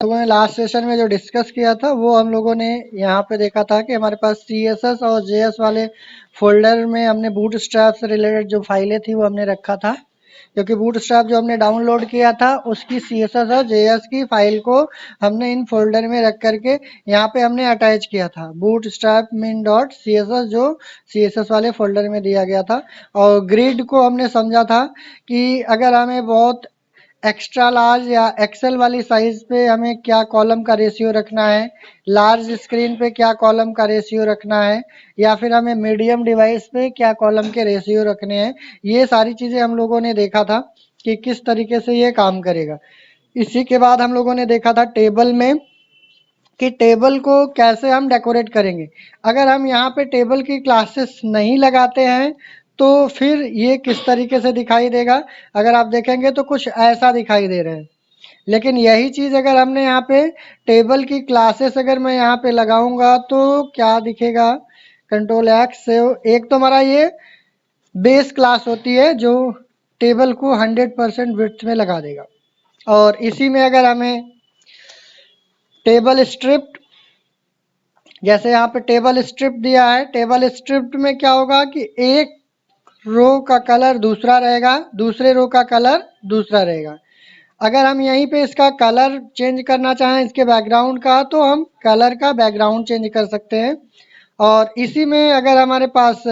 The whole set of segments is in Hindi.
लोगों ने लास्ट सेशन में जो डिस्कस किया था वो हम लोगों ने यहाँ पे देखा था कि हमारे पास CSS और JS वाले फोल्डर में हमने बूटस्ट्रैप से रिलेटेड जो फाइलें थी वो हमने रखा था, क्योंकि बूटस्ट्रैप जो हमने डाउनलोड किया था उसकी CSS और JS की फाइल को हमने इन फोल्डर में रख करके यहाँ पे हमने अटैच किया था बूटस्ट्रैप min डॉट CSS जो CSS वाले फोल्डर में दिया गया था। और ग्रिड को हमने समझा था कि अगर हमें बहुत एक्स्ट्रा लार्ज या एक्सेल वाली साइज पे हमें क्या कॉलम का रेशियो रखना है, लार्ज स्क्रीन पे क्या कॉलम का रेशियो रखना है, या फिर हमें मीडियम डिवाइस पे क्या कॉलम के रेशियो रखने हैं, ये सारी चीज़ें हम लोगों ने देखा था कि किस तरीके से ये काम करेगा। इसी के बाद हम लोगों ने देखा था टेबल में कि टेबल को कैसे हम डेकोरेट करेंगे। अगर हम यहाँ पे टेबल की क्लासेस नहीं लगाते हैं तो फिर ये किस तरीके से दिखाई देगा, अगर आप देखेंगे तो कुछ ऐसा दिखाई दे रहा है। लेकिन यही चीज़ अगर हमने यहाँ पे टेबल की क्लासेस अगर मैं यहाँ पे लगाऊंगा तो क्या दिखेगा, कंट्रोल एक्स से एक तो हमारा ये बेस क्लास होती है जो टेबल को 100% विड्थ में लगा देगा। और इसी में अगर हमें टेबल स्ट्रिप, जैसे यहाँ पे टेबल स्ट्रिप दिया है, टेबल स्ट्रिप में क्या होगा कि एक रो का कलर दूसरा रहेगा, दूसरे रो का कलर दूसरा रहेगा। अगर हम यहीं पे इसका कलर चेंज करना चाहें इसके बैकग्राउंड का तो हम कलर का बैकग्राउंड चेंज कर सकते हैं। और इसी में अगर हमारे पास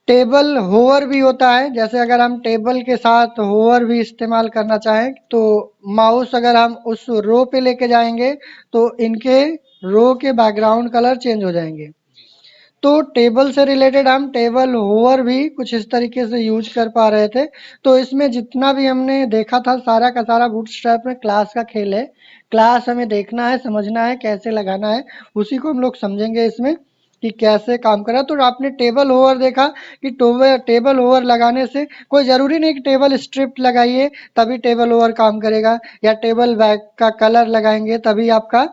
टेबल होवर भी होता है, जैसे अगर हम टेबल के साथ होवर भी इस्तेमाल करना चाहें तो माउस अगर हम उस रो पे लेके जाएंगे तो इनके रो के बैकग्राउंड कलर चेंज हो जाएंगे। तो टेबल से रिलेटेड हम टेबल होवर भी कुछ इस तरीके से यूज कर पा रहे थे। तो इसमें जितना भी हमने देखा था सारा का सारा बूटस्ट्रैप में क्लास का खेल है। क्लास हमें देखना है, समझना है, कैसे लगाना है, उसी को हम लोग समझेंगे इसमें कि कैसे काम करा। तो आपने टेबल ओवर देखा कि टेबल ओवर लगाने से कोई ज़रूरी नहीं कि टेबल स्ट्रिप लगाइए तभी टेबल ओवर काम करेगा, या टेबल बैक का कलर लगाएंगे तभी आपका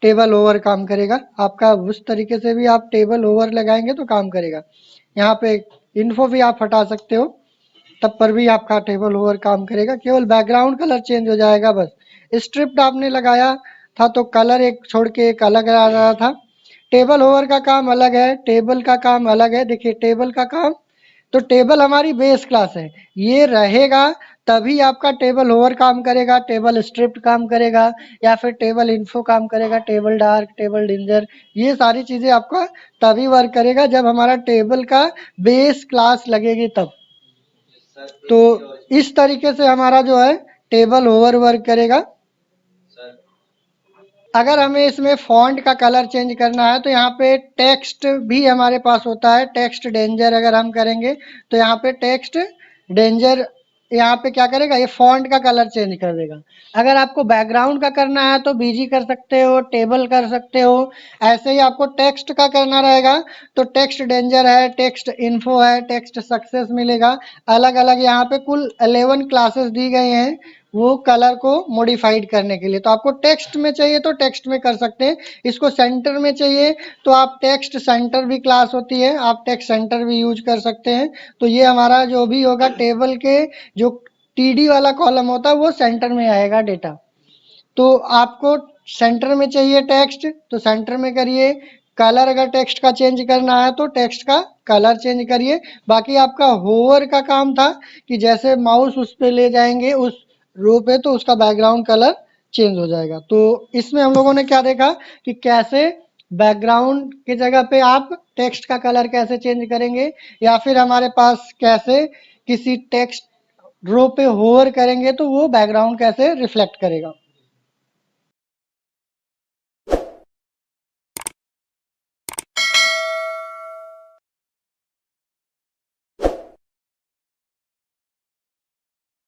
टेबल ओवर काम करेगा। आपका उस तरीके से भी आप टेबल ओवर लगाएंगे तो काम करेगा। यहाँ पे इन्फो भी आप हटा सकते हो, तब पर भी आपका टेबल ओवर काम करेगा, केवल बैकग्राउंड कलर चेंज हो जाएगा बस। स्ट्रिप्ट आपने लगाया था तो कलर एक छोड़ के एक अलग आ रहा था। टेबल ओवर का काम अलग है, टेबल का काम अलग है। देखिए टेबल का काम, तो टेबल हमारी बेस क्लास है, ये रहेगा तभी आपका टेबल ओवर काम करेगा, टेबल स्ट्रिप्ट काम करेगा, या फिर टेबल इन्फो काम करेगा, टेबल डार्क, टेबल डेंजर, ये सारी चीज़ें आपका तभी वर्क करेगा जब हमारा टेबल का बेस क्लास लगेगी तब। तो इस तरीके से हमारा जो है टेबल ओवर वर्क करेगा। अगर हमें इसमें फॉन्ट का कलर चेंज करना है तो यहाँ पे टेक्स्ट भी हमारे पास होता है, टेक्स्ट डेंजर अगर हम करेंगे तो यहाँ पे टेक्स्ट डेंजर यहाँ पे क्या करेगा, ये फॉन्ट का कलर चेंज कर देगा। अगर आपको बैकग्राउंड का करना है तो बीजी कर सकते हो, टेबल कर सकते हो। ऐसे ही आपको टेक्स्ट का करना रहेगा तो टेक्स्ट डेंजर है, टेक्स्ट इन्फो है, टेक्स्ट सक्सेस मिलेगा। अलग अलग यहाँ पे कुल 11 क्लासेस दी गई हैं वो कलर को मॉडिफाइड करने के लिए। तो आपको टेक्स्ट में चाहिए तो टेक्स्ट में कर सकते हैं, इसको सेंटर में चाहिए तो आप टेक्स्ट सेंटर भी क्लास होती है, आप टेक्स्ट सेंटर भी यूज कर सकते हैं। तो ये हमारा जो भी होगा टेबल के जो TD वाला कॉलम होता है वो सेंटर में आएगा डेटा। तो आपको सेंटर में चाहिए टेक्स्ट तो सेंटर में करिए। कलर अगर टेक्स्ट का चेंज करना है तो टेक्स्ट का कलर चेंज करिए। बाकी आपका होवर का काम था कि जैसे माउस उस पे ले जाएंगे उस रो पे तो उसका बैकग्राउंड कलर चेंज हो जाएगा। तो इसमें हम लोगों ने क्या देखा कि कैसे बैकग्राउंड की जगह पे आप टेक्स्ट का कलर कैसे चेंज करेंगे, या फिर हमारे पास कैसे किसी टेक्स्ट रो पे होवर करेंगे तो वो बैकग्राउंड कैसे रिफ्लेक्ट करेगा।